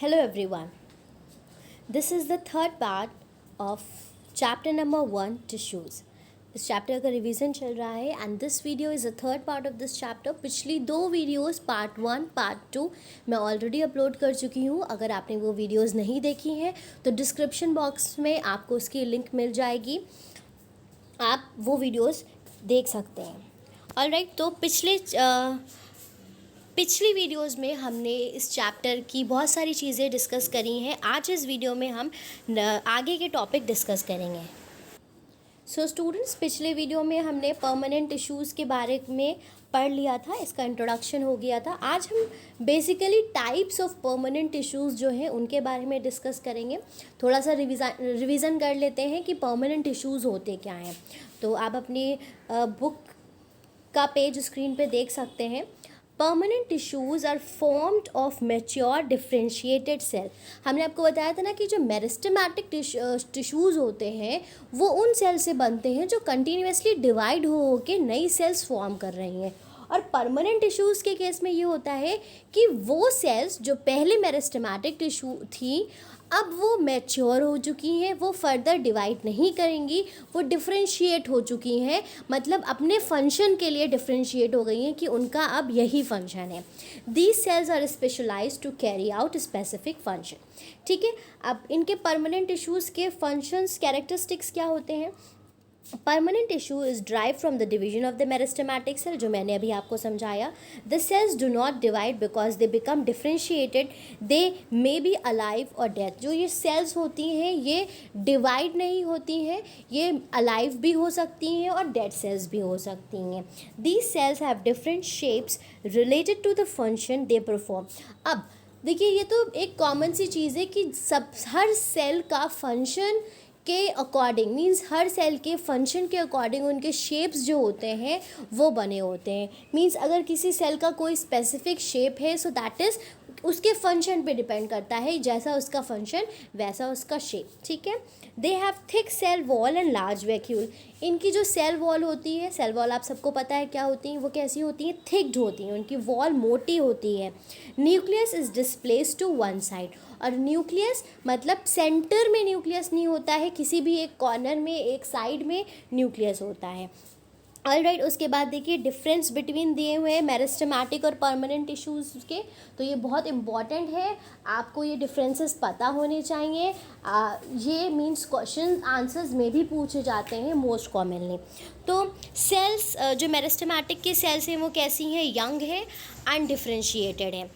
Hello everyone. This is the third part of chapter number 1 tissues. इस chapter का revision चल रहा है and this video is the third part of this chapter. पिछली 2 videos part 1 part 2 मैं already upload कर चुकी हूँ. अगर आपने वो वीडियोस नहीं देखी हैं तो डिस्क्रिप्शन बॉक्स में आपको उसकी लिंक मिल जाएगी, आप वो वीडियोस देख सकते हैं. ऑलराइट, तो पिछली वीडियोस में हमने इस चैप्टर की बहुत सारी चीज़ें डिस्कस करी हैं. आज इस वीडियो में हम आगे के टॉपिक डिस्कस करेंगे. सो स्टूडेंट्स, पिछले वीडियो में हमने परमानेंट टिश्यूज़ के बारे में पढ़ लिया था, इसका इंट्रोडक्शन हो गया था. आज हम basically types of permanent tissues जो हैं उनके बारे में डिस्कस करेंगे. थोड़ा सा रिवीजन कर लेते हैं कि परमानेंट टिश्यूज़ होते क्या हैं. तो आप अपनी बुक का पेज स्क्रीन पे देख सकते हैं. Permanent tissues are formed of mature differentiated cell. हमने आपको बताया था ना कि जो मेरिस्टेमेटिक टिश्यूज़ होते हैं वो उन सेल से बनते हैं जो कंटिन्यूसली डिवाइड हो के नई सेल्स फॉर्म कर रही हैं. और परमानेंट टिश्यूज़ के केस में ये होता है कि वो सेल्स जो पहले मेरिस्टेमेटिक टिश्यू थी अब वो मैच्योर हो चुकी हैं, वो फर्दर डिवाइड नहीं करेंगी, वो डिफ्रेंशिएट हो चुकी हैं, मतलब अपने फंक्शन के लिए डिफ्रेंशिएट हो गई हैं कि उनका अब यही फंक्शन है. These cells are specialised to carry out specific function. ठीक है, अब इनके परमानेंट टिश्यूज़ के फंक्शंस कैरेक्टरिस्टिक्स क्या होते हैं. Permanent tissue is drive from the division of the meristematic cell, जो मैंने अभी आपको समझाया. The cells do not divide because they become differentiated, they may be alive और डेथ. जो ये सेल्स होती हैं ये डिवाइड नहीं होती हैं, ये अलाइव भी हो सकती हैं और डेड सेल्स भी हो सकती हैं. These cells have different shapes related to the function they perform. अब देखिए, ये तो एक कॉमन सी चीज़ है कि हर सेल का फंक्शन के अकॉर्डिंग, मीन्स हर सेल के फंक्शन के अकॉर्डिंग उनके शेप्स जो होते हैं वो बने होते हैं. मीन्स अगर किसी सेल का कोई स्पेसिफिक शेप है सो दैट इज़ उसके फंक्शन पे डिपेंड करता है, जैसा उसका फंक्शन वैसा उसका शेप. ठीक है. They have thick cell wall and large vacuole. इनकी जो सेल वॉल होती है, सेल वॉल आप सबको पता है क्या होती हैं, वो कैसी होती हैं, थिक्ड होती हैं, उनकी वॉल मोटी होती है. Nucleus is displaced to one side. और न्यूक्लियस मतलब सेंटर में न्यूक्लियस नहीं होता है, किसी भी एक कॉर्नर में एक साइड में न्यूक्लियस होता है. ऑलराइट, उसके बाद देखिए डिफरेंस बिटवीन दिए हुए हैं मेरिस्टेमेटिक और परमानेंट टिश्यूज़ के. तो ये बहुत इंपॉर्टेंट है, आपको ये डिफरेंसेस पता होने चाहिए. ये मींस क्वेश्चन आंसर्स में भी पूछे जाते हैं मोस्ट कॉमनली. तो सेल्स जो मेरिस्टेमेटिक के सेल्स हैं वो कैसी हैं, यंग है एंड डिफ्रेंशिएटेड है.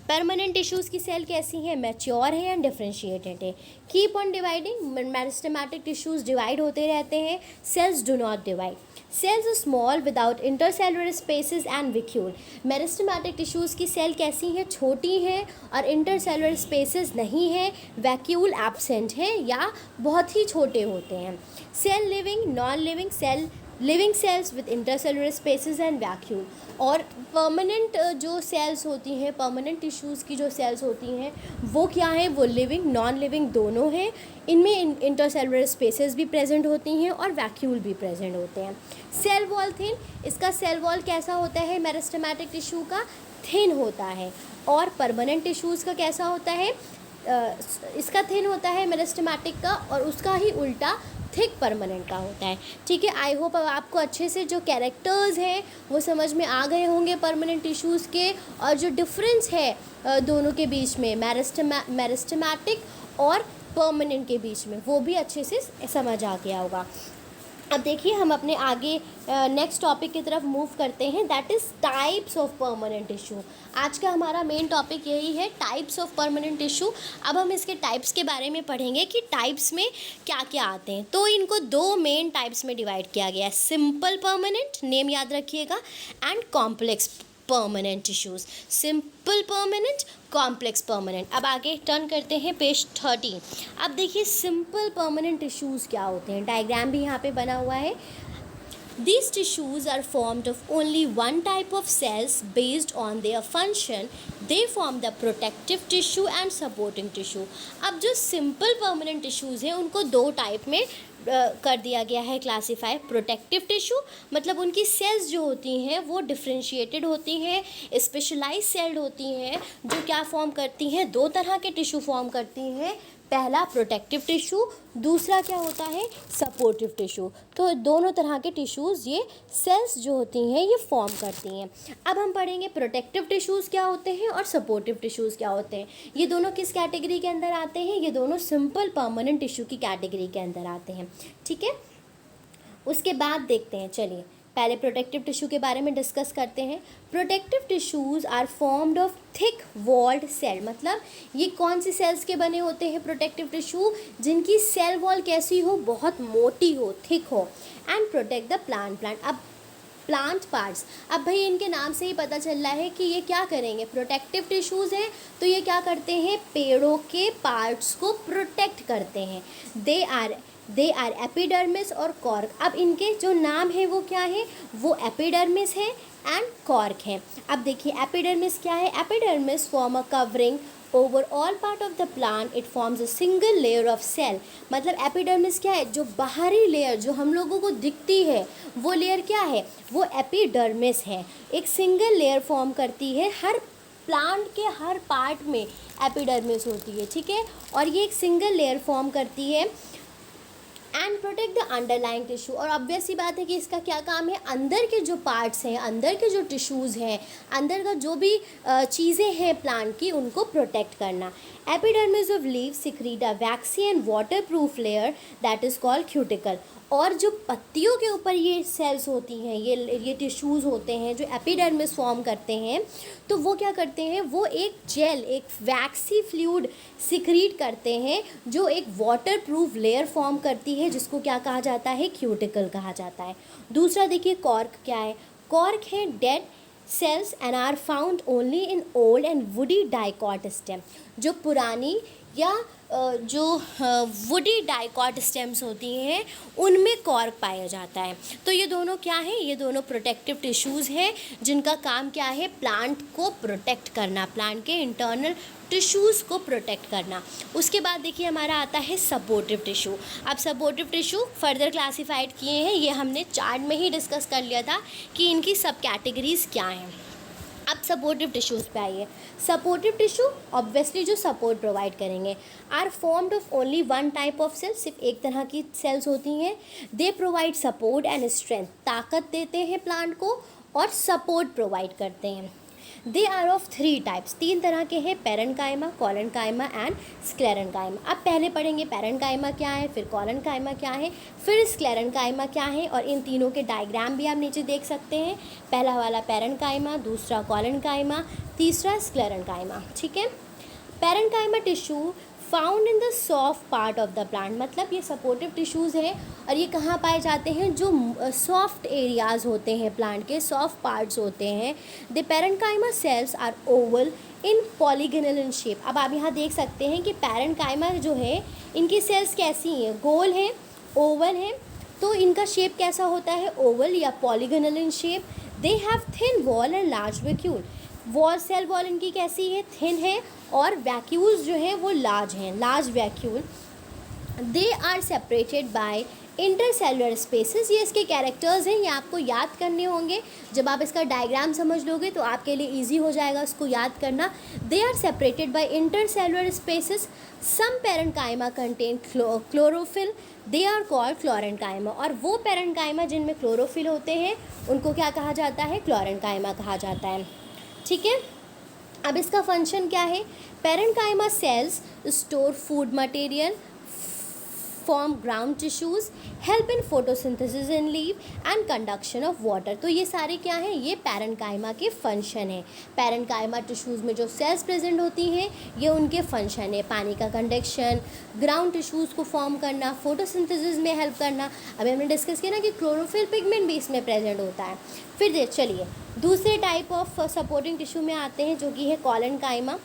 परमानेंट टिश्यूज़ की सेल कैसी हैं, मैच्योर है एंड डिफ्रेंशिएटेड है. Keep on dividing, meristematic tissues divide होते रहते हैं, cells do not divide. Cells are small without intercellular spaces and vacuole. Meristematic tissues की सेल कैसी हैं, छोटी हैं और इंटरसेलुलर स्पेसेस नहीं है, वैक्यूल एब्सेंट है या बहुत ही छोटे होते हैं. Cell living, non living cell, living cells with intercellular spaces and vacuole. और परमानेंट जो सेल्स होती हैं, परमानेंट टिश्यूज़ की जो सेल्स होती हैं वो क्या हैं, वो लिविंग नॉन लिविंग दोनों हैं. इनमें इंटरसेलुलर स्पेसेस भी प्रेजेंट होती हैं और वैक्यूल भी प्रेजेंट होते हैं. सेल वॉल थिन, इसका सेल वॉल कैसा होता है, मेरिस्टेमेटिक टिश्यू का थिन होता है. और परमानेंट टिश्यूज़ का कैसा होता है, इसका थिन होता है मेरिस्टेमेटिक का और उसका ही उल्टा थिक परमानेंट का होता है. ठीक है, आई होप अब आपको अच्छे से जो कैरेक्टर्स हैं वो समझ में आ गए होंगे परमानेंट टिश्यूज़ के, और जो डिफरेंस है दोनों के बीच में मेरिस्टेमेटिक और परमानेंट के बीच में वो भी अच्छे से समझ आ गया होगा. अब देखिए हम अपने आगे नेक्स्ट टॉपिक की तरफ मूव करते हैं, that is types of permanent tissue. आज का हमारा मेन टॉपिक यही है, टाइप्स ऑफ परमानेंट टिश्यू. अब हम इसके टाइप्स के बारे में पढ़ेंगे कि टाइप्स में क्या क्या आते हैं. तो इनको 2 मेन टाइप्स में डिवाइड किया गया है, सिंपल परमानेंट, नेम याद रखिएगा, and complex permanent tissues. Simple permanent, complex permanent. अब आगे टर्न करते हैं पेज 13. अब देखिए सिंपल परमानेंट टिश्यूज़ क्या होते हैं, डायग्राम भी यहाँ पे बना हुआ है. These tissues are formed of only one type of cells based on their function. They form the protective tissue and supporting tissue. अब जो simple permanent tissues हैं उनको 2 टाइप में कर दिया गया है क्लासीफाई। प्रोटेक्टिव टिश्यू मतलब उनकी सेल्स जो होती हैं वो डिफ्रेंशिएटेड होती हैं, स्पेशलाइज सेल्ड होती हैं, जो क्या फॉर्म करती हैं, दो तरह के टिश्यू फॉर्म करती हैं। पहला प्रोटेक्टिव टिश्यू, दूसरा क्या होता है, सपोर्टिव टिश्यू। तो दोनों तरह के टिश्यूज़ ये सेल्स जो होती हैं ये फॉर्म करती हैं। अब हम पढ़ेंगे प्रोटेक्टिव टिश्यूज़ क्या होते हैं और सपोर्टिव टिश्यूज़ क्या होते हैं। ये दोनों किस कैटेगरी के अंदर आते हैं, ये दोनों सिंपल परमानेंट टिश्यू की कैटेगरी के अंदर आते हैं। ठीक है, उसके बाद देखते हैं, चलिए पहले प्रोटेक्टिव टिश्यू के बारे में डिस्कस करते हैं। Protective tissues are formed of thick walled cell, मतलब ये कौन सी सेल्स के बने होते हैं प्रोटेक्टिव टिश्यू, जिनकी सेल वॉल कैसी हो, बहुत मोटी हो, थिक हो, एंड प्रोटेक्ट द प्लांट। अब प्लांट पार्ट्स, अब भाई इनके नाम से ही पता चल रहा है कि ये क्या करेंगे, प्रोटेक्टिव टिश्यूज़ हैं तो ये क्या करते हैं, पेड़ों के पार्ट्स को प्रोटेक्ट करते हैं। दे आर एपिडर्मिस और कॉर्क। अब इनके जो नाम है वो क्या है, वो एपिडर्मिस है एंड कॉर्क है। अब देखिए एपिडर्मिस क्या है, epidermis form a covering over all part of the plant, it forms a single layer of cell. मतलब एपिडर्मिस क्या है, जो बाहरी लेयर जो हम लोगों को दिखती है वो लेयर क्या है, वो एपिडर्मिस है, एक सिंगल लेयर फॉर्म करती है। हर प्लांट के हर पार्ट में एपिडर्मिस होती है, ठीक है, और ये एक सिंगल लेयर फॉर्म करती है and protect the underlying tissue. और ऑब्वियस सी बात है कि इसका क्या काम है, अंदर के जो पार्ट्स हैं, अंदर के जो टिश्यूज़ हैं, अंदर का जो भी चीज़ें हैं प्लांट की, उनको प्रोटेक्ट करना। Epidermis of leave secrete a vaccine and water proof layer that is called cuticle. और जो पत्तियों के ऊपर ये सेल्स होती हैं, ये टिश्यूज़ होते हैं जो एपिडर्मिस फॉर्म करते हैं, तो वो क्या करते हैं, वो एक जेल, एक वैक्सी फ्लूइड सिक्रीट करते हैं जो एक वाटर प्रूफ लेयर फॉर्म करती है, जिसको क्या कहा जाता है, क्यूटिकल कहा जाता है। दूसरा देखिए कॉर्क क्या है, कॉर्क है dead cells and are found only in old and woody dicot stem. जो पुरानी या जो वुडी डाइकॉट स्टेम्स होती हैं उनमें कॉर्क पाया जाता है। तो ये दोनों क्या है, ये दोनों प्रोटेक्टिव टिश्यूज़ हैं जिनका काम क्या है, प्लांट को प्रोटेक्ट करना, प्लांट के इंटरनल टिश्यूज़ को प्रोटेक्ट करना। उसके बाद देखिए हमारा आता है सपोर्टिव टिश्यू। अब सपोर्टिव टिश्यू फर्दर क्लासीफाइड किए हैं, ये हमने चार्ट में ही डिस्कस कर लिया था कि इनकी सब कैटेगरीज़ क्या हैं। अब सपोर्टिव टिश्यूज़ पे आइए। सपोर्टिव टिश्यू ऑब्वियसली जो सपोर्ट प्रोवाइड करेंगे, are formed of only one type of cell, सिर्फ एक तरह की सेल्स होती हैं। They provide support and strength, ताकत देते हैं प्लांट को और सपोर्ट प्रोवाइड करते हैं। They are of three types, तीन तरह के हैं, पैरेन्काइमा, कोलेन्काइमा एंड स्क्लेरेन्काइमा। अब पहले पढ़ेंगे पैरेन्काइमा क्या है, फिर कोलेन्काइमा क्या है, फिर स्क्लेरेन्काइमा क्या है, और इन तीनों के डायग्राम भी आप नीचे देख सकते हैं। पहला वाला पैरेन्काइमा, दूसरा कोलेन्काइमा, तीसरा स्क्लेरेन्काइमा। ठीक है, parenchyma tissue found in the soft part of the plant, मतलब ये सपोर्टिव टिश्यूज़ हैं और ये कहाँ पाए जाते हैं, जो सॉफ्ट एरियाज़ होते हैं प्लांट के, सॉफ्ट पार्ट्स होते हैं। The parenchyma cells are oval in polygonal in shape. अब आप यहाँ देख सकते हैं कि पैरेन्काइमा जो है इनकी सेल्स कैसी हैं, गोल हैं, ओवल हैं। तो इनका शेप कैसा होता है, ओवल या polygonal in shape. They have thin wall and large vacuole, wall cell wall इनकी कैसी है, थिन है, और वैक्यूल्स जो हैं वो लार्ज हैं, large vacuole. They are separated by intercellular spaces, ये इसके कैरेक्टर्स हैं, ये आपको याद करने होंगे। जब आप इसका डायग्राम समझ लोगे तो आपके लिए इजी हो जाएगा उसको याद करना। They are separated by intercellular spaces. Some parenchyma contain chlorophyll, they are called chlorenchyma. और वो पैरेन्काइमा जिनमें क्लोरोफिल होते हैं उनको क्या कहा जाता है, क्लोरेन्काइमा कहा जाता है। ठीक है, अब इसका फंक्शन क्या है, parenchyma sales store food material, form ground tissues, help in photosynthesis in leave and conduction of water. तो ये सारे क्या हैं, ये पैरेन्काइमा के फंक्शन है। पैरेन्काइमा टिश्यूज़ में जो सेल्स प्रेजेंट होती हैं ये उनके फंक्शन है, पानी का कंडक्शन, ग्राउंड टिश्यूज़ को फॉर्म करना, फोटोसिंथेसिस में हेल्प करना। अभी हमने डिस्कस किया ना कि क्लोरोफिल पिगमेंट भी इसमें प्रेजेंट होता है। फिर चलिए दूसरे टाइप ऑफ सपोर्टिंग टिश्यू में आते हैं जो कि है collenchyma.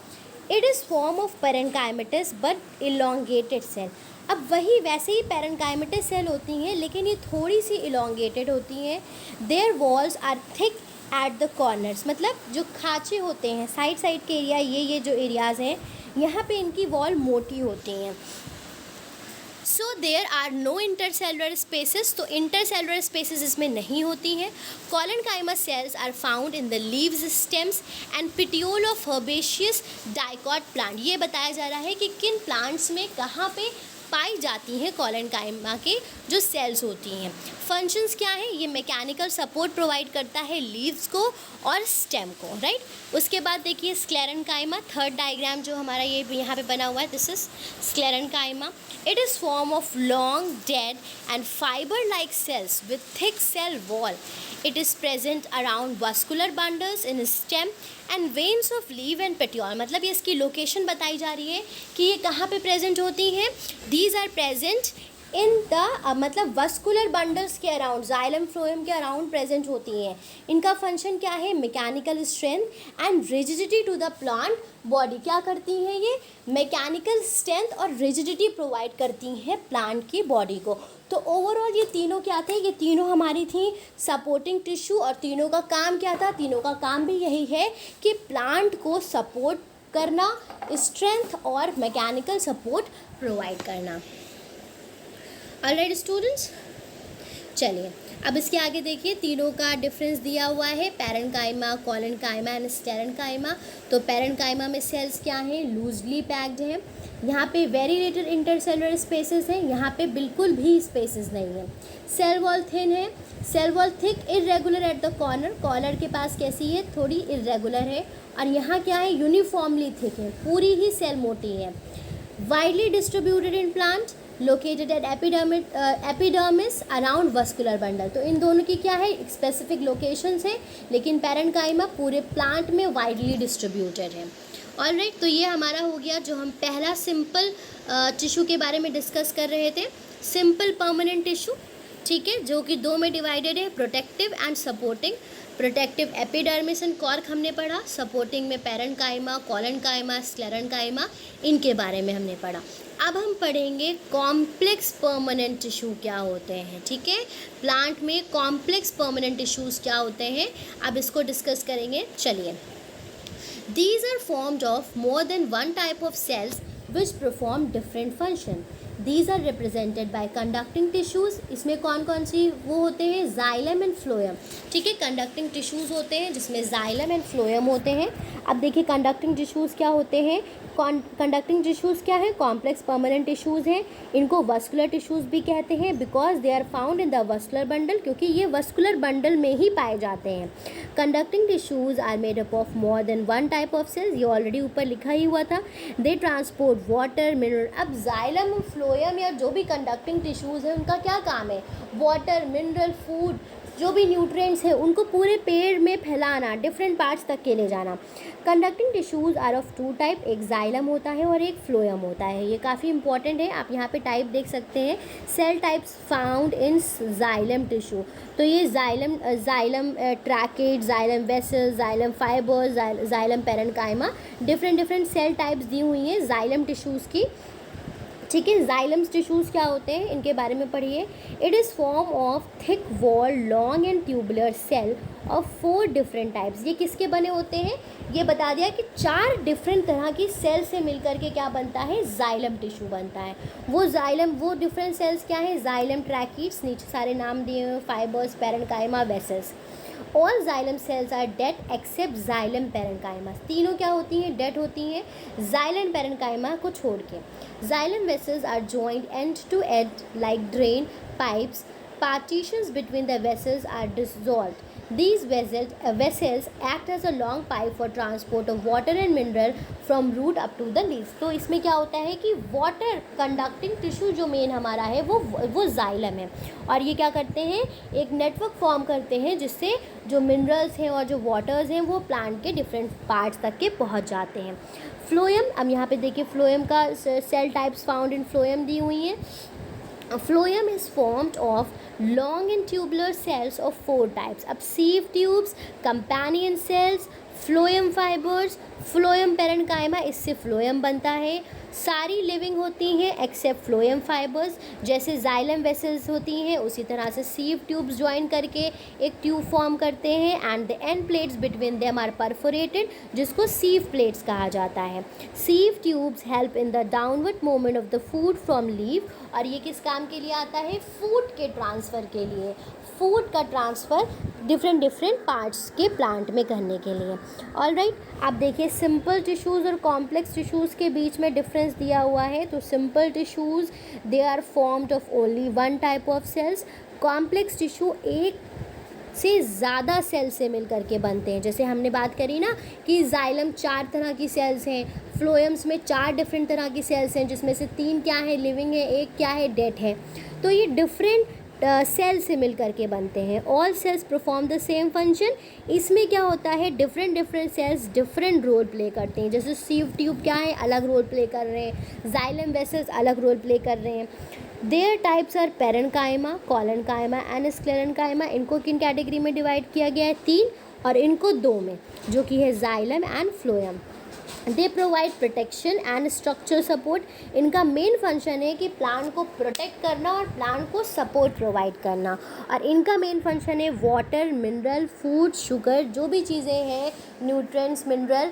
It is form of parenchymatous but elongated cell. अब वही वैसे ही पैरेन्काइमेटस सेल होती हैं लेकिन ये थोड़ी सी इलोंगेटेड होती हैं। Their walls are thick at the corners, मतलब जो खाँचे होते हैं साइड साइड के एरिया, ये जो एरियाज़ हैं यहाँ पे इनकी वॉल मोटी होती हैं। So there are no intercellular spaces, तो इंटरसेलुलर स्पेसेस इसमें नहीं होती हैं. Collenchyma cells are found in the leaves, stems and petiole of herbaceous dicot plant. ये बताया जा रहा है कि किन प्लांट्स में कहाँ पे पाई जाती हैं कॉलनकाइमा के जो सेल्स होती हैं. फंक्शंस क्या है, ये मैकेनिकल सपोर्ट प्रोवाइड करता है लीव्स को और स्टेम को, राइट. उसके बाद देखिए स्क्लेरेंकाइमा, थर्ड डायग्राम जो हमारा ये यहाँ पे बना हुआ है, this is sclerenchyma. It is form of long dead and fibre like cells with thick cell wall. It is present around vascular bundles in stem and veins of leave and petiole. मतलब ये इसकी location बताई जा रही है कि ये कहाँ पे प्रेजेंट होती हैं. These are present in the मतलब वस्कुलर बंडल्स के अराउंड, जाइलम फ्लोएम के अराउंड प्रेजेंट होती हैं. इनका फंक्शन क्या है, mechanical strength and rigidity to the plant body. क्या करती हैं ये, मैकेनिकल स्ट्रेंथ और रिजिडिटी प्रोवाइड करती हैं प्लांट की बॉडी को. तो ओवरऑल ये तीनों क्या थे, ये तीनों हमारी थी सपोर्टिंग टिश्यू, और तीनों का काम क्या था, तीनों का काम भी यही है कि प्लांट को सपोर्ट करना, स्ट्रेंथ और मैकेनिकल सपोर्ट प्रोवाइड करना. ऑलराइट स्टूडेंट्स, चलिए अब इसके आगे देखिए तीनों का डिफरेंस दिया हुआ है, पैरेंकाइमा, कॉलनकाइमा एंड स्टेरेंकाइमा. तो पैरेंकाइमा में सेल्स क्या हैं, लूजली पैक्ड हैं. यहाँ पे वेरी लिटिल इंटरसेलुलर स्पेसेस हैं, यहाँ पे बिल्कुल भी स्पेसेस नहीं है. सेल वॉल थिन है, cell wall thick, irregular at the corner. Corner के पास कैसी है, थोड़ी इरेगुलर है. और यहाँ क्या है, यूनिफॉर्मली थिक है, पूरी ही सेल मोटी है. Widely distributed in plant, located at epidermis around vascular bundle. तो इन दोनों की क्या है, स्पेसिफिक लोकेशंस है, लेकिन पैरेंकाइमा पूरे प्लांट में वाइडली डिस्ट्रीब्यूटेड है. ऑलराइट, तो ये हमारा हो गया जो हम पहला सिंपल टिश्यू के बारे में डिस्कस कर रहे थे, सिंपल परमानेंट टिश्यू. ठीक है, जो कि दो में डिवाइडेड है, protective and supporting. Protective epidermis and cork हमने पढ़ा, सपोर्टिंग में पैरेंकाइमा, कॉलनकाइमा, स्क्लेरेंकाइमा, इनके बारे में हमने पढ़ा. अब हम पढ़ेंगे कॉम्प्लेक्स परमानेंट टिश्यू क्या होते हैं. ठीक है, प्लांट में कॉम्प्लेक्स परमानेंट टिश्यूज़ क्या होते हैं, अब इसको डिस्कस करेंगे. चलिए, these are formed of more than one type of cells which perform different function. These are represented by conducting tissues. इसमें कौन कौन सी वो होते हैं, जाइलम एंड फ्लोएम. ठीक है, कंडक्टिंग टिश्यूज़ होते हैं जिसमें जाइलम एंड फ्लोएम होते हैं. अब देखिए कंडक्टिंग टिश्यूज़ क्या होते हैं, कंडक्टिंग टिश्यूज़ क्या है, कॉम्प्लेक्स परमानेंट टिश्यूज़ हैं. इनको वस्कुलर टिश्यूज़ भी कहते हैं because they are found in the vascular bundle, क्योंकि ये वस्कुलर बंडल में ही पाए जाते हैं. Conducting tissues are made up of more than one type of cells. ये ऑलरेडी ऊपर लिखा ही हुआ था. They transport water, mineral. अब जाइलम, फ्लोएम या जो भी कंडक्टिंग टिश्यूज़ हैं उनका क्या काम है, वाटर, मिनरल, फूड, जो भी न्यूट्रिएंट्स हैं उनको पूरे पेड़ में फैलाना, डिफरेंट पार्ट्स तक के ले जाना. Conducting tissues are of two type, एक जाइलम होता है और एक फ्लोएम होता है. ये काफ़ी इंपॉर्टेंट है, आप यहाँ पे टाइप देख सकते हैं, cell types found in xylem tissue. तो ये xylem tracheid, xylem vessels, xylem fibres, xylem parenchyma, different cell types दी हुई हैं जाइलम टिश्यूज़ की. ठीक है, जाइलम टिश्यूज़ क्या होते हैं इनके बारे में पढ़िए. It is form of thick wall long and tubular cell of 4 different types. ये किसके बने होते हैं, ये बता दिया कि 4 डिफरेंट तरह की सेल से मिलकर के क्या बनता है, जाइलम टिश्यू बनता है. वो डिफरेंट सेल्स क्या है, जाइलम ट्रैकीट्स, नीचे सारे नाम दिए हुए, fibres, parenchyma, vessels. All xylem cells are dead except xylem parenchyma. तीनों क्या होती हैं, डेड होती हैं, जाइलम पैरेंकाइमा को छोड़ के. Xylem vessels are joined end to end like drain pipes. Partitions between the vessels are dissolved. These vessels act as a long pipe for transport of water and mineral from root up to the leaves. तो इसमें क्या होता है कि water conducting tissue जो main हमारा है वो जाइलम है, और ये क्या करते हैं, एक नेटवर्क फॉर्म करते हैं जिससे जो मिनरल्स हैं और जो वाटर्स हैं वो प्लांट के डिफरेंट पार्ट्स तक के पहुंच जाते हैं. फ्लोएम, अब यहाँ पे देखिए फ्लोएम का cell types found in phloem दी हुई हैं. Phloem is formed of long and tubular cells of 4 types. अब sieve tubes, companion cells, phloem fibers, phloem parenchyma, इससे फ्लोएम बनता है। सारी लिविंग होती हैं एक्सेप्ट फ्लोएम फाइबर्स, जैसे जाइलम वेसल्स होती हैं उसी तरह से सीव ट्यूब्स ज्वाइन करके एक ट्यूब फॉर्म करते हैं and the end plates between them are perforated, जिसको सीव प्लेट्स कहा जाता है। Sieve tubes help in the downward movement of the food from leave, और ये किस काम के लिए आता है? फूड के ट्रांसफ़र के लिए, फूड का ट्रांसफ़र डिफरेंट पार्ट्स के प्लांट में करने के लिए। ऑलराइट, अब देखिए सिंपल टिश्यूज़ और कॉम्प्लेक्स टिश्यूज़ के बीच में डिफरेंस दिया हुआ है। तो simple tissues they are formed of only one type of cells. Complex tissue एक से ज़्यादा सेल से मिल करके बनते हैं। जैसे हमने बात करी ना कि जाइलम 4 तरह की सेल्स हैं, फ्लोएम्स में 4 डिफरेंट तरह की सेल्स हैं, जिसमें से 3 क्या है? लिविंग है, एक क्या है? डेड है। तो ये डिफरेंट सेल से मिल करके बनते हैं। All cells perform the same function. इसमें क्या होता है? Different cells different role play करते हैं। जैसे सीव ट्यूब क्या है? अलग रोल प्ले कर रहे हैं, जाइलम वेसल्स अलग रोल प्ले कर रहे हैं। Their types are parenchyma, collenchyma and sclerenchyma. इनको किन कैटेगरी में डिवाइड किया गया है? 3, और इनको 2 में, जो कि है xylem and phloem. They provide protection and structure support. इनका मेन फंक्शन है कि प्लांट को प्रोटेक्ट करना और प्लांट को सपोर्ट प्रोवाइड करना। और इनका मेन फंक्शन है वाटर, मिनरल, फूड, शुगर, जो भी चीज़ें हैं, न्यूट्रिएंट्स, मिनरल,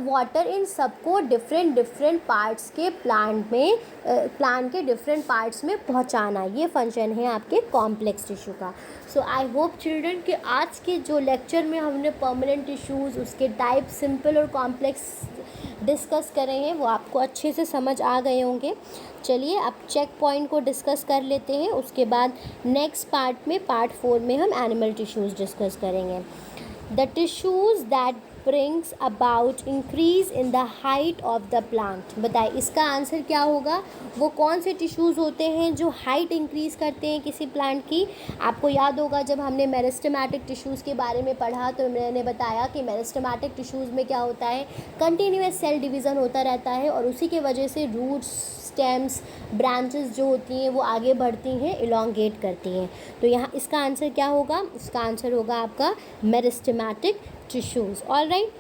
वाटर, इन सबको डिफरेंट पार्ट्स के प्लांट में, प्लांट के डिफरेंट पार्ट्स में पहुंचाना, ये फंक्शन है आपके कॉम्प्लेक्स टिश्यू का। सो आई होप चिल्ड्रन कि आज के जो लेक्चर में हमने परमानेंट टिश्यूज़, उसके टाइप, सिंपल और कॉम्प्लेक्स डिस्कस करे हैं, वो आपको अच्छे से समझ आ गए होंगे। चलिए अब चेक पॉइंट को डिस्कस कर लेते हैं, उसके बाद नेक्स्ट पार्ट में, पार्ट 4 में हम एनिमल टिश्यूज़ डिस्कस करेंगे। The tissues that brings about increase in the height of the plant। बताइए इसका आंसर क्या होगा? वो कौन से टिश्यूज़ होते हैं जो हाइट इंक्रीज़ करते हैं किसी प्लांट की? आपको याद होगा जब हमने मेरिस्टेमेटिक टिश्यूज़ के बारे में पढ़ा तो मैंने बताया कि मेरिस्टेमेटिक टिश्यूज़ में क्या होता है? कंटिन्यूअस सेल डिवीज़न होता रहता है, और उसी के वजह से रूट्स, स्टेम्स, ब्रांचेस जो होती हैं वो आगे बढ़ती हैं, इलोंगेट करती हैं। तो यहाँ इसका आंसर क्या होगा? इसका आंसर होगा आपका meristematic tissues। all right,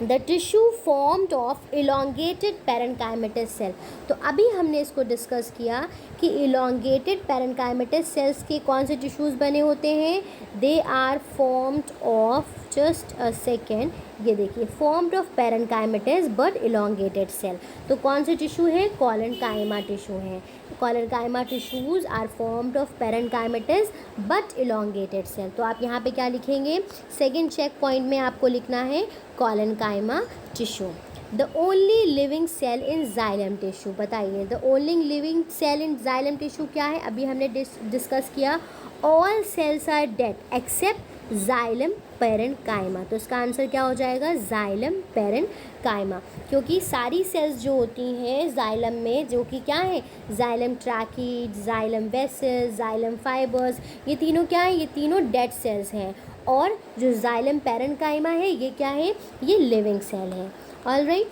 the tissue formed of elongated parenchymatous cell। तो अभी हमने इसको डिस्कस किया कि elongated parenchymatous cells के कौन से टिश्यूज़ बने होते हैं? they are formed of, just a second, ये देखिए, formed of parenchymatous but elongated cell। तो कौन से टिश्यू है? कोलेन्काइमा टिश्यू है। Collenchyma tissues are formed of parenchymatous but elongated cell. तो आप यहाँ पे क्या लिखेंगे? सेकंड चेक पॉइंट में आपको लिखना है collenchyma tissue. The only living cell in xylem tissue. बताइए the only living cell in xylem tissue क्या है? अभी हमने डिस्कस किया all cells are dead except xylem parenchyma. तो इसका आंसर क्या हो जाएगा? जाइलम पेरेन्काइमा, क्योंकि सारी सेल्स जो होती हैं जाइलम में, जो कि क्या है? Xylem tracheid, xylem vessels, xylem fibres, ये तीनों क्या है? ये तीनों डेड सेल्स हैं। और जो जाइलम पेरेन्काइमा है ये क्या है? ये लिविंग सेल है। ऑलराइट,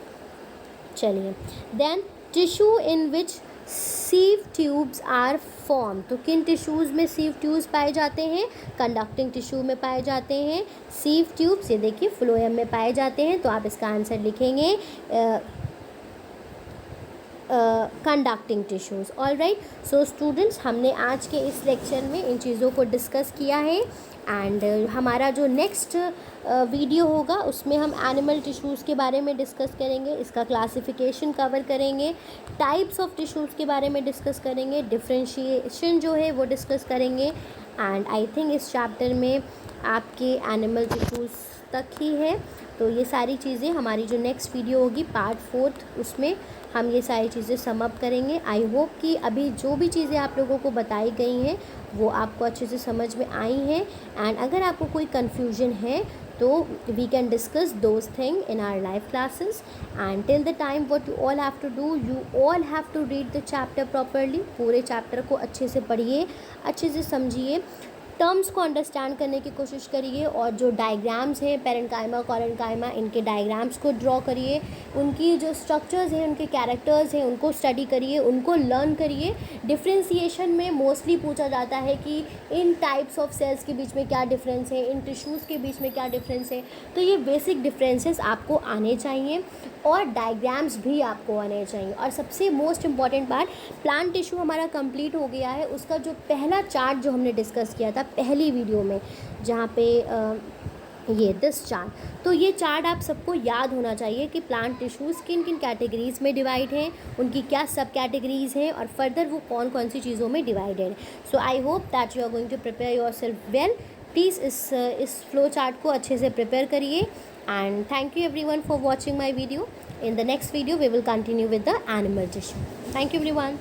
चलिए then tissue in which sieve tubes are form. तो किन टिश्यूज़ में सीव ट्यूब्स पाए जाते हैं? कंडक्टिंग टिश्यू में पाए जाते हैं सीव ट्यूब्स। ये देखिए फ्लोएम में पाए जाते हैं। तो आप इसका आंसर लिखेंगे conducting tissues. Alright, so students, हमने आज के इस लेक्चर में इन चीज़ों को डिस्कस किया है। एंड हमारा जो नेक्स्ट वीडियो होगा उसमें हम एनिमल टिश्यूज़ के बारे में डिस्कस करेंगे, इसका क्लासिफिकेशन कवर करेंगे, टाइप्स ऑफ टिश्यूज़ के बारे में डिस्कस करेंगे, डिफ्रेंशिएशन जो है वो डिस्कस करेंगे। एंड आई थिंक इस चैप्टर में आपके एनिमल टिश्यूज़ तक ही है। तो ये सारी चीज़ें हमारी जो नेक्स्ट वीडियो होगी पार्ट 4, उसमें हम ये सारी चीज़ें सम अप करेंगे। आई होप कि अभी जो भी चीज़ें आप लोगों को बताई गई हैं वो आपको अच्छे से समझ में आई हैं। एंड अगर आपको कोई कन्फ्यूजन है तो we can discuss those thing in our live classes. And till the time what you all have to do, you all have to read the chapter properly. पूरे चैप्टर को अच्छे से पढ़िए, अच्छे से समझिए। टर्म्स को अंडरस्टैंड करने की कोशिश करिए और जो डायग्राम्स हैं पेरेन्काइमा कोरेन्काइमा इनके डायग्राम्स को ड्रॉ करिए, उनकी जो स्ट्रक्चर्स हैं उनके कैरेक्टर्स हैं उनको स्टडी करिए, उनको लर्न करिए। डिफ्रेंसिएशन में मोस्टली पूछा जाता है कि इन टाइप्स ऑफ सेल्स के बीच में क्या डिफरेंस है, इन टिश्यूज़ के बीच में क्या डिफरेंस है। तो ये बेसिक डिफरेंसेस आपको आने चाहिए और डायग्राम्स भी आपको आने चाहिए। और सबसे मोस्ट इम्पॉर्टेंट बात, प्लांट टिश्यू हमारा कंप्लीट हो गया है। उसका जो पहला चार्ट जो हमने डिस्कस किया था पहली वीडियो में, जहाँ पे ये दिस चार्ट, तो ये चार्ट आप सबको याद होना चाहिए कि प्लांट टिश्यूज़ किन किन कैटेगरीज़ में डिवाइड हैं, उनकी क्या सब कैटेगरीज़ हैं और फर्दर वो कौन कौन सी चीज़ों में divided. So I hope that you are going to prepare yourself well. Please इस फ्लो चार्ट को अच्छे से प्रिपेयर करिए। And thank you everyone for watching my video. In the next video we will continue with the animal tissue. Thank you everyone.